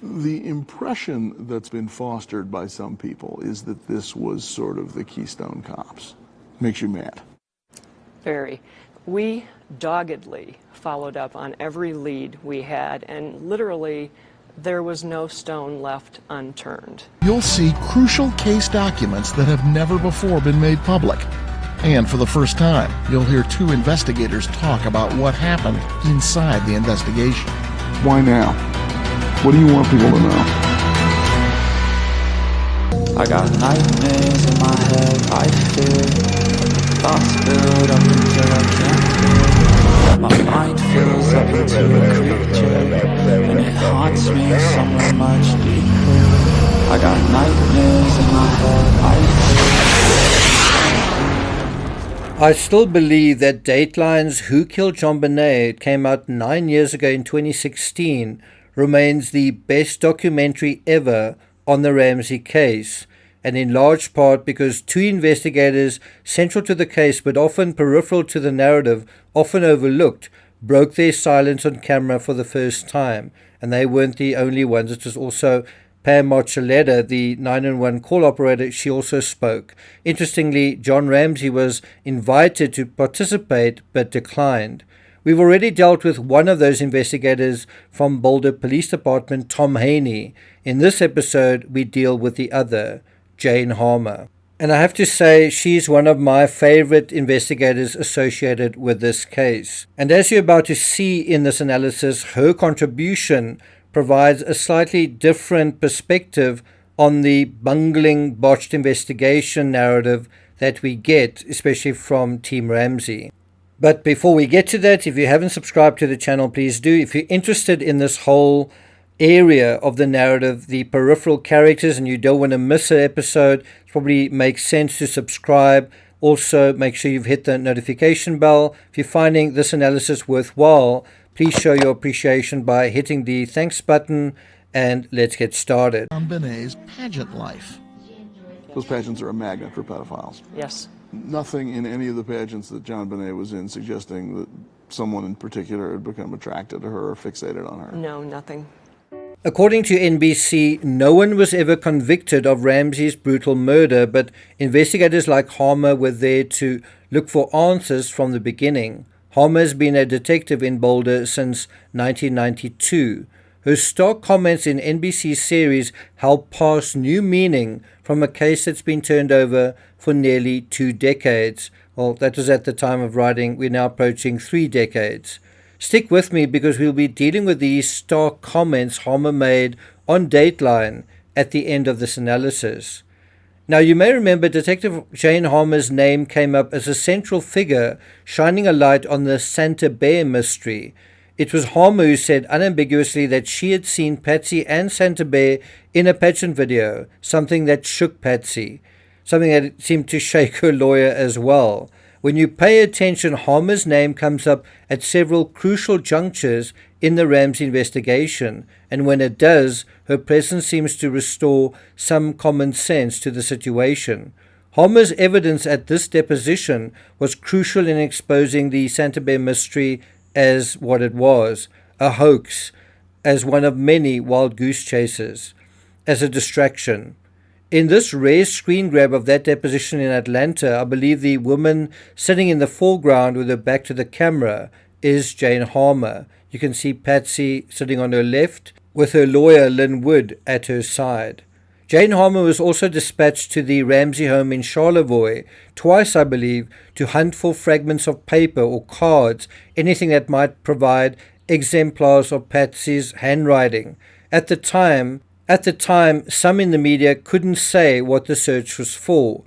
The impression that's been fostered by some people is that this was sort of the Keystone Cops. Makes you mad. Very. We doggedly followed up on every lead we had, and literally there was no stone left unturned. You'll see crucial case documents that have never before been made public. And for the first time, you'll hear two investigators talk about what happened inside the investigation. Why now? What do you want people to know? I got nightmares in my head, I fear. Thoughts build up until I can't feel. My mind fills up into a creature, and it haunts me somewhere much deeper. I got nightmares in my head, I fear. I still believe that Dateline's Who Killed JonBenet, it came out 9 years ago in 2016, remains the best documentary ever on the Ramsey case, and in large part because two investigators central to the case but often peripheral to the narrative, often overlooked, broke their silence on camera for the first time. And they weren't the only ones. It was also Pam Marcelletta, the 911 call operator. She also spoke. Interestingly, John Ramsey was invited to participate but declined. We've already dealt with one of those investigators from Boulder Police Department, Tom Haney. In this episode, we deal with the other, Jane Harmer. And I have to say, she's one of my favorite investigators associated with this case. And as you're about to see in this analysis, her contribution provides a slightly different perspective on the bungling, botched investigation narrative that we get, especially from Team Ramsey. But before we get to that, if you haven't subscribed to the channel, please do. If you're interested in this whole area of the narrative, the peripheral characters, and you don't want to miss an episode, it probably makes sense to subscribe. Also, make sure you've hit the notification bell. If you're finding this analysis worthwhile, please show your appreciation by hitting the thanks button, and let's get started. JonBenet's pageant life. Those pageants are a magnet for pedophiles. Yes. Nothing in any of the pageants that JonBenet was in suggesting that someone in particular had become attracted to her or fixated on her. No, nothing. According to NBC, no one was ever convicted of Ramsey's brutal murder, but investigators like Harmer were there to look for answers from the beginning. Harmer has been a detective in Boulder since 1992. Her stark comments in NBC's series helped pass new meaning from a case that's been turned over for nearly 2 decades. Well, that was at the time of writing. We're now approaching 3 decades. Stick with me because we'll be dealing with these stark comments Harmer made on Dateline at the end of this analysis. Now, you may remember Detective Jane Harmer's name came up as a central figure shining a light on the Santa Bear mystery. It was Harmer who said unambiguously that she had seen Patsy and Santa Bear in a pageant video, something that shook Patsy, something that seemed to shake her lawyer as well. When you pay attention, Harmer's name comes up at several crucial junctures in the Ramsey investigation, and when it does, her presence seems to restore some common sense to the situation. Harmer's evidence at this deposition was crucial in exposing the Santa Bear mystery as what it was, a hoax, as one of many wild goose chases, as a distraction. In this rare screen grab of that deposition in Atlanta, I believe the woman sitting in the foreground with her back to the camera is Jane Harmer. You can see Patsy sitting on her left with her lawyer Lynn Wood at her side. Jane Harmer was also dispatched to the Ramsey home in Charlevoix, twice I believe, to hunt for fragments of paper or cards, anything that might provide exemplars of Patsy's handwriting. At the time, some in the media couldn't say what the search was for.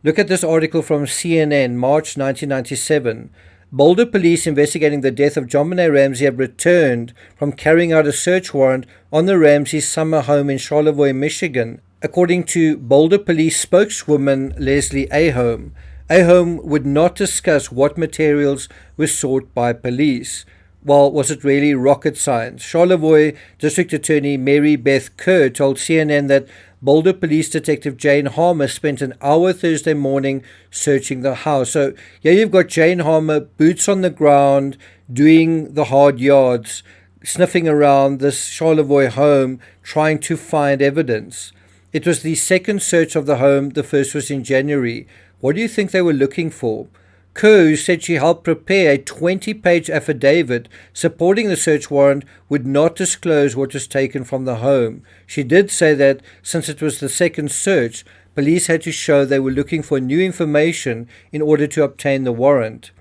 Look at this article from CNN, March 1997. Boulder police investigating the death of JonBenet Ramsey have returned from carrying out a search warrant on the Ramsey summer home in Charlevoix, Michigan. According to Boulder police spokeswoman Leslie Ahome, Ahome would not discuss what materials were sought by police. Well, was it really rocket science? Charlevoix District Attorney Mary Beth Kerr told CNN that Boulder Police Detective Jane Harmer spent an hour Thursday morning searching the house. So here you've got Jane Harmer, boots on the ground, doing the hard yards, sniffing around this Charlevoix home trying to find evidence. It was the second search of the home. The first was in January. What do you think they were looking for? Kerr, who said she helped prepare a 20-page affidavit supporting the search warrant, would not disclose what was taken from the home. She did say that since it was the second search, police had to show they were looking for new information in order to obtain the warrant.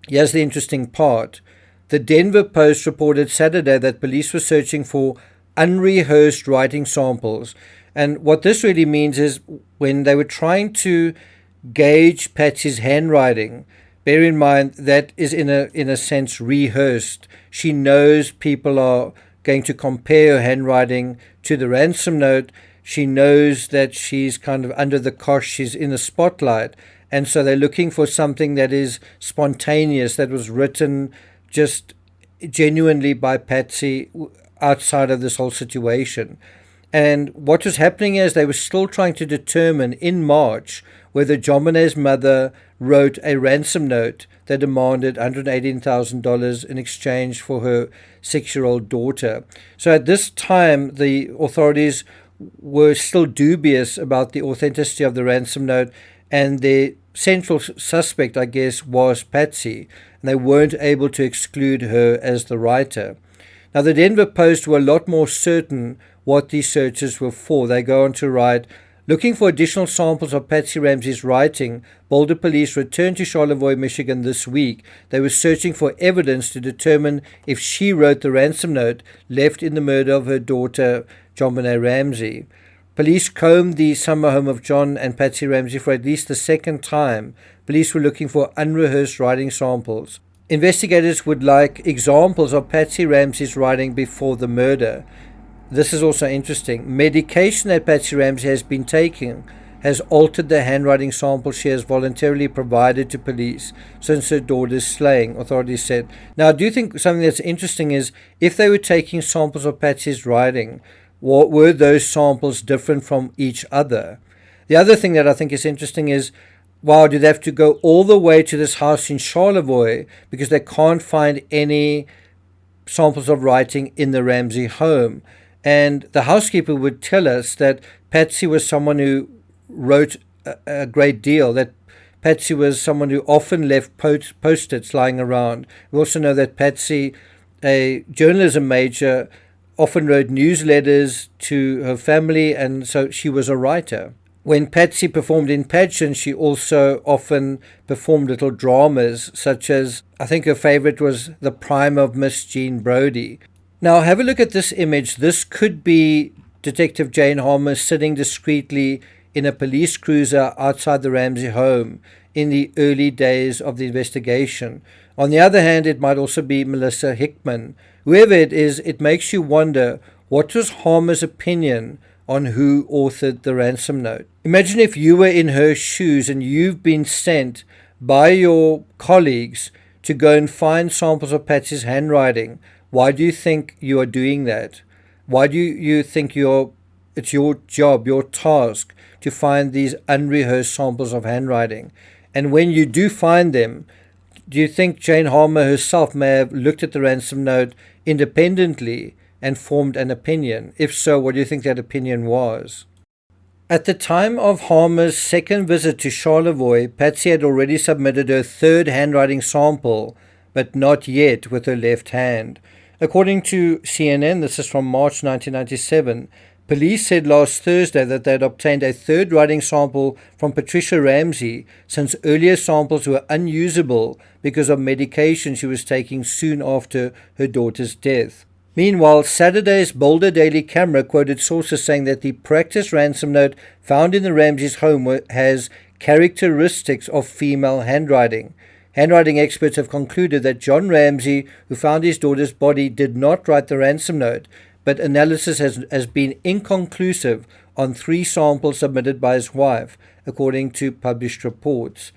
Here's the interesting part. The Denver Post reported Saturday that police were searching for unrehearsed writing samples. And what this really means is when they were trying to gauge Patsy's handwriting, bear in mind that is in a sense rehearsed. She knows people are going to compare her handwriting to the ransom note. She knows that she's kind of under the cosh, she's in the spotlight, and so they're looking for something that is spontaneous, that was written just genuinely by Patsy outside of this whole situation. And what was happening is they were still trying to determine in March whether JonBenet's mother wrote a ransom note that demanded $118,000 in exchange for her 6-year-old daughter. So at this time, the authorities were still dubious about the authenticity of the ransom note, and their central suspect, I guess, was Patsy, and they weren't able to exclude her as the writer. Now, the Denver Post were a lot more certain what these searches were for. They go on to write, looking for additional samples of Patsy Ramsey's writing, Boulder police returned to Charlevoix, Michigan this week. They were searching for evidence to determine if she wrote the ransom note left in the murder of her daughter, JonBenet Ramsey. Police combed the summer home of John and Patsy Ramsey for at least the second time. Police were looking for unrehearsed writing samples. Investigators would like examples of Patsy Ramsey's writing before the murder. This is also interesting. Medication that Patsy Ramsey has been taking has altered the handwriting sample she has voluntarily provided to police since her daughter's slaying, authorities said. Now, I do think something that's interesting is if they were taking samples of Patsy's writing, what were those samples different from each other? The other thing that I think is interesting is, wow, do they have to go all the way to this house in Charlevoix because they can't find any samples of writing in the Ramsey home? And the housekeeper would tell us that Patsy was someone who wrote a great deal, that Patsy was someone who often left post-its lying around. We also know that Patsy, a journalism major, often wrote newsletters to her family, and so she was a writer. When Patsy performed in pageants, she also often performed little dramas, such as, I think her favorite was The Prime of Miss Jean Brodie. Now, have a look at this image. This could be Detective Jane Harmer sitting discreetly in a police cruiser outside the Ramsey home in the early days of the investigation. On the other hand, it might also be Melissa Hickman. Whoever it is, it makes you wonder, what was Harmer's opinion on who authored the ransom note? Imagine if you were in her shoes and you've been sent by your colleagues to go and find samples of Patsy's handwriting. Why do you think you are doing that? Why do you think it's your job, your task, to find these unrehearsed samples of handwriting? And when you do find them, do you think Jane Harmer herself may have looked at the ransom note independently and formed an opinion? If so, what do you think that opinion was? At the time of Harmer's second visit to Charlevoix, Patsy had already submitted her third handwriting sample, but not yet with her left hand. According to CNN, this is from March 1997, police said last Thursday that they had obtained a third writing sample from Patricia Ramsey since earlier samples were unusable because of medication she was taking soon after her daughter's death. Meanwhile, Saturday's Boulder Daily Camera quoted sources saying that the practice ransom note found in the Ramsey's home has characteristics of female handwriting. Handwriting experts have concluded that John Ramsey, who found his daughter's body, did not write the ransom note, but analysis has been inconclusive on 3 samples submitted by his wife, according to published reports.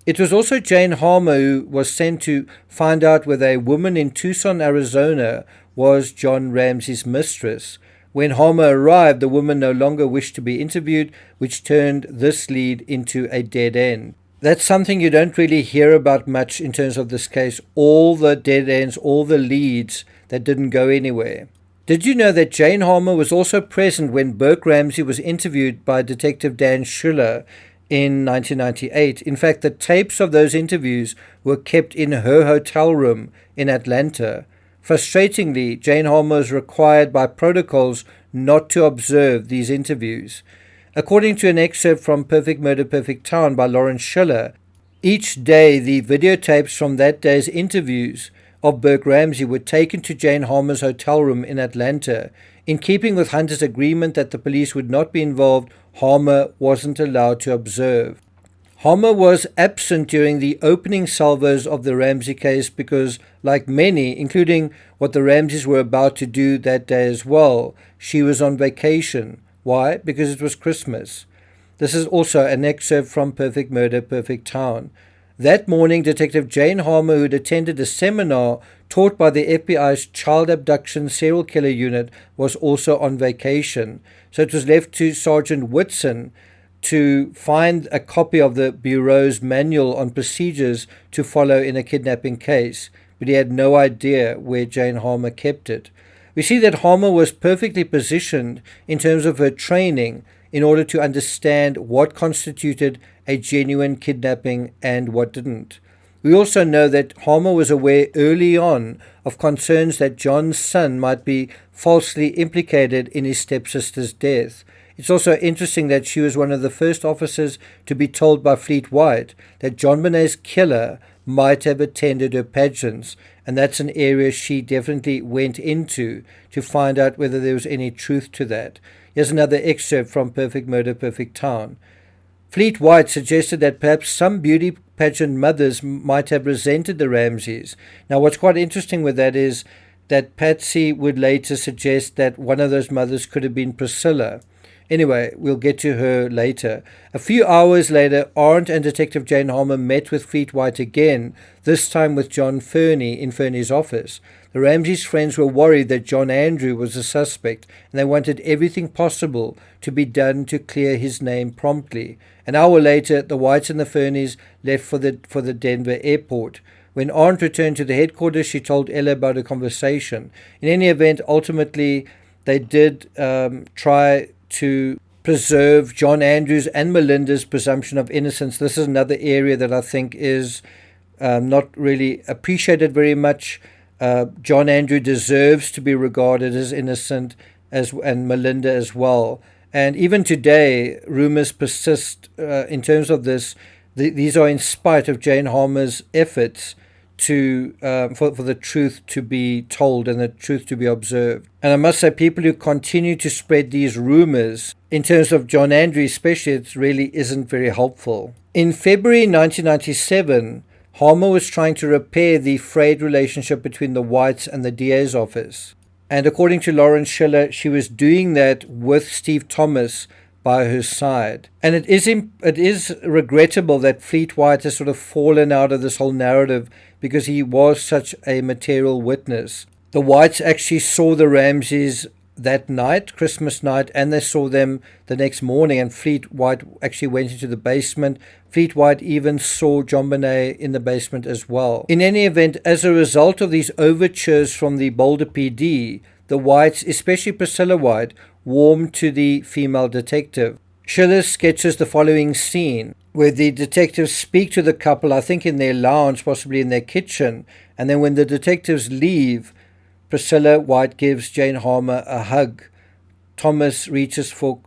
It was also Jane Harmer who was sent to find out whether a woman in Tucson, Arizona, was John Ramsey's mistress. When Harmer arrived, the woman no longer wished to be interviewed, which turned this lead into a dead end. That's something you don't really hear about much in terms of this case. All the dead ends, all the leads that didn't go anywhere. Did you know that Jane Harmer was also present when Burke Ramsey was interviewed by Detective Dan Schiller in 1998? In fact, the tapes of those interviews were kept in her hotel room in Atlanta. Frustratingly, Jane Harmer was required by protocols not to observe these interviews. According to an excerpt from Perfect Murder, Perfect Town by Lawrence Schiller, each day the videotapes from that day's interviews of Burke Ramsey were taken to Jane Harmer's hotel room in Atlanta. In keeping with Hunter's agreement that the police would not be involved, Harmer wasn't allowed to observe. Harmer was absent during the opening salvos of the Ramsey case because, like many, including what the Ramseys were about to do that day as well, she was on vacation. Why? Because it was Christmas. This is also an excerpt from Perfect Murder, Perfect Town. That morning, Detective Jane Harmer, who had attended a seminar taught by the FBI's Child Abduction Serial Killer Unit, was also on vacation. So it was left to Sergeant Whitson to find a copy of the Bureau's manual on procedures to follow in a kidnapping case, but he had no idea where Jane Harmer kept it. We see that Harmer was perfectly positioned in terms of her training in order to understand what constituted a genuine kidnapping and what didn't. We also know that Harmer was aware early on of concerns that John's son might be falsely implicated in his stepsister's death. It's also interesting that she was one of the first officers to be told by Fleet White that JonBenet's killer might have attended her pageants, and that's an area she definitely went into to find out whether there was any truth to that. Here's another excerpt from Perfect Murder, Perfect Town. Fleet White suggested that perhaps some beauty pageant mothers might have resented the Ramseys. Now, what's quite interesting with that is that Patsy would later suggest that one of those mothers could have been Priscilla. Anyway, we'll get to her later. A few hours later, Arndt and Detective Jane Harmer met with Fleet White again, this time with John Fernie in Fernie's office. The Ramseys' friends were worried that John Andrew was a suspect, and they wanted everything possible to be done to clear his name promptly. An hour later, the Whites and the Fernies left for the Denver airport. When Arndt returned to the headquarters, she told Ella about a conversation. In any event, ultimately, they did try to preserve John Andrews and Melinda's presumption of innocence. This is another area that I think is not really appreciated very much. John Andrew deserves to be regarded as innocent, and Melinda as well. And even today, rumors persist in terms of this. These are in spite of Jane Harmer's efforts to for the truth to be told and the truth to be observed. And I must say, people who continue to spread these rumors, in terms of John Andrew especially, it really isn't very helpful. In February 1997, Harmer was trying to repair the frayed relationship between the Whites and the DA's office. And according to Lawrence Schiller, she was doing that with Steve Thomas by her side. And it is regrettable that Fleet White has sort of fallen out of this whole narrative because he was such a material witness. The Whites actually saw the Ramseys that night, Christmas night, and they saw them the next morning, and Fleet White actually went into the basement. Fleet White even saw JonBenet in the basement as well. In any event, as a result of these overtures from the Boulder PD, the Whites, especially Priscilla White, warmed to the female detective. Schiller sketches the following scene, where the detectives speak to the couple, I think in their lounge, possibly in their kitchen, and then when the detectives leave, Priscilla White gives Jane Harmer a hug. Thomas reaches for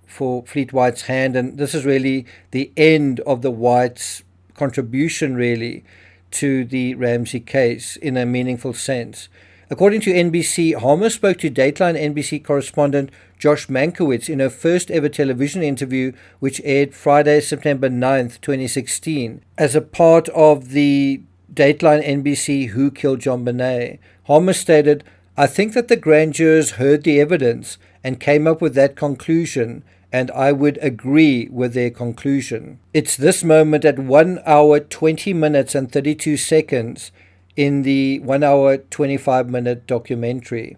Fleet White's hand, and this is really the end of the Whites' contribution, really, to the Ramsey case in a meaningful sense. According to NBC, Harmer spoke to Dateline NBC correspondent Josh Mankiewicz in her first ever television interview, which aired Friday, September 9th, 2016, as a part of the Dateline NBC Who Killed JonBenet. Harmer stated, "I think that the grand jurors heard the evidence and came up with that conclusion, and I would agree with their conclusion." It's this moment at 1 hour, 20 minutes and 32 seconds in the 1 hour, 25-minute documentary.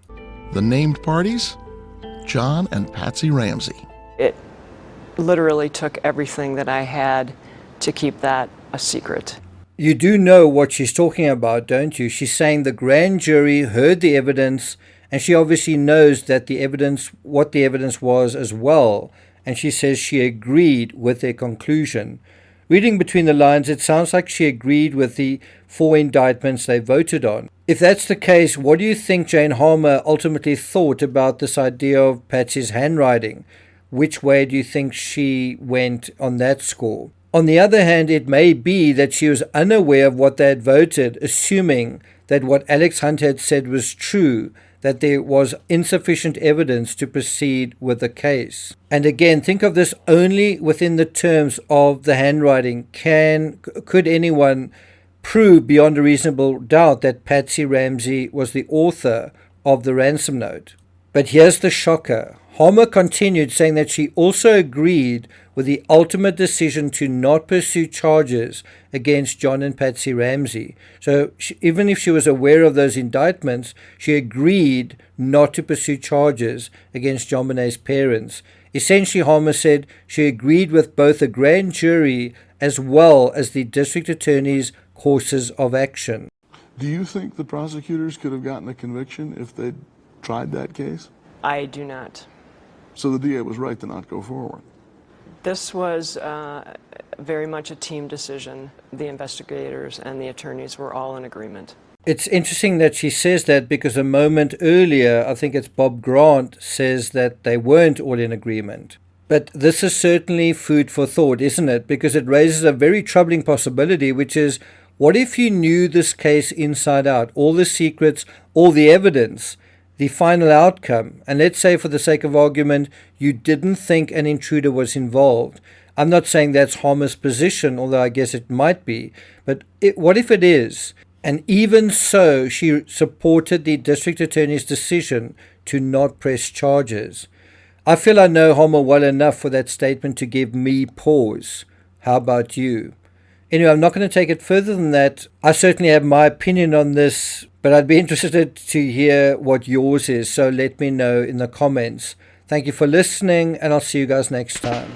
The named parties? John and Patsy Ramsey. It literally took everything that I had to keep that a secret. You do know what she's talking about, don't you? She's saying the grand jury heard the evidence, and she obviously knows that what the evidence was as well, and she says she agreed with their conclusion. Reading between the lines, it sounds like she agreed with the 4 indictments they voted on. If that's the case, what do you think Jane Harmer ultimately thought about this idea of Patsy's handwriting? Which way do you think she went on that score? On the other hand, it may be that she was unaware of what they had voted, assuming that what Alex Hunt had said was true, that there was insufficient evidence to proceed with the case. And again, think of this only within the terms of the handwriting. Could anyone prove beyond a reasonable doubt that Patsy Ramsey was the author of the ransom note? But here's the shocker. Harmer continued, saying that she also agreed with the ultimate decision to not pursue charges against John and Patsy Ramsey. So even if she was aware of those indictments, she agreed not to pursue charges against JonBenet's parents. Essentially, Harmer said she agreed with both the grand jury as well as the district attorney's courses of action. Do you think the prosecutors could have gotten a conviction if they'd tried that case? I do not. So the DA was right to not go forward. This was very much a team decision. The investigators and the attorneys were all in agreement. It's interesting that she says that, because a moment earlier, I think it's Bob Grant says that they weren't all in agreement. But this is certainly food for thought, isn't it? Because it raises a very troubling possibility, which is, what if you knew this case inside out, all the secrets, all the evidence, the final outcome, and let's say for the sake of argument, you didn't think an intruder was involved. I'm not saying that's Harmer's position, although I guess it might be, but what if it is? And even so, she supported the district attorney's decision to not press charges. I feel I know Harmer well enough for that statement to give me pause. How about you? Anyway, I'm not going to take it further than that. I certainly have my opinion on this, but I'd be interested to hear what yours is, so let me know in the comments. Thank you for listening, and I'll see you guys next time.